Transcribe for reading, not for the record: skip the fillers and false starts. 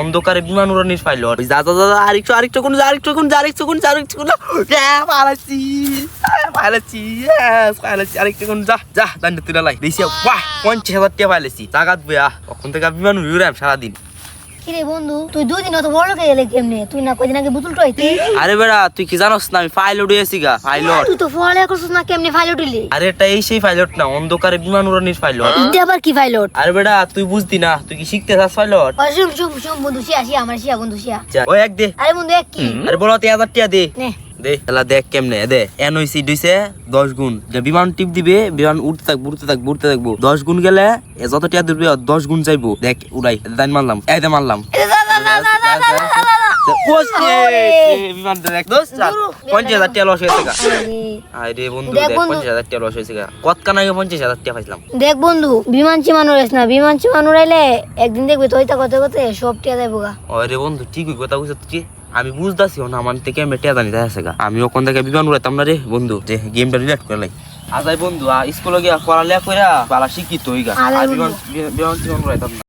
অন্ধকারে বিমান উড়ানির পাইলট। যা যা যা আরেকটু কোন আরেকটু কোন যা দান্ডে তুলে লাই দিছি। বাহ 50,000 টাকা পাইলেছি। জাগাত বয়া ওখান থেকে বিমান উড়াম সারাদিন। কিরে বন্ধু তুই 2 দিন অত বড় লোকে গেলে কেমনে? তুই না কয়দিন আগে বুতুল টইতে। আরে বেড়া তুই কি জানোস না আমি পাইলট হয়েছি গা। পাইলট তুই তো ফলে করছিস না, কেমনে পাইলট হইলি? আরে এটা এই সেই পাইলট না, অন্ধকারে বিমান উড়ানির পাইলট। ইডা আবার কি পাইলট? আরে বেড়া তুই বুঝতি না, তুই কি শিখতে চাস পাইলট? শুন বন্ধু শিয়া আমার শিয়া বন্ধু শিয়া। ওই এক দে। আরে বন্ধু এক কি? আরে বলো 1000 টাকা দে। নে দে এলা দেখ কেমনে দে। এনওসি দিছে 10 গুণ। যে বিমান টিপ দিবে বিমান উড়তে থাকবো 10 গুণ গেলে যত টাকা দিবে 10 গুণ যাইবো। দেখ উড়াই দাইন মারলাম এই দে মারলাম। বিমান দেখ দোস্ত 50,000 টাকা লস হয়েছে গা। আরে বন্ধু দেখ 50,000 টাকা লস হয়েছে গা। কতক্ষণ আগে 50,000 টাকা পাইলাম। দেখ বন্ধু বিমান চিমান উড়াইস না, বিমান চিমান উড়াইলে একদিন দেখবি তোইতা কথা সব টিয়া যাইবো গা। আরে বন্ধু ঠিকই কথা কইছিস তুই। আমি বুঝতাছি না আমার থেকে মেটিয়া জানি যাচ্ছে গা। আমি ওখান থেকে বিমান উড়াইতাম না রে বন্ধু। যে গেমটা রিলেট করে লাই আজাই বন্ধু স্কুলে গিয়া পড়ালেখা কইরা পালা শিক্ষিত হই গা। আর বিমান উড়াইতাম না।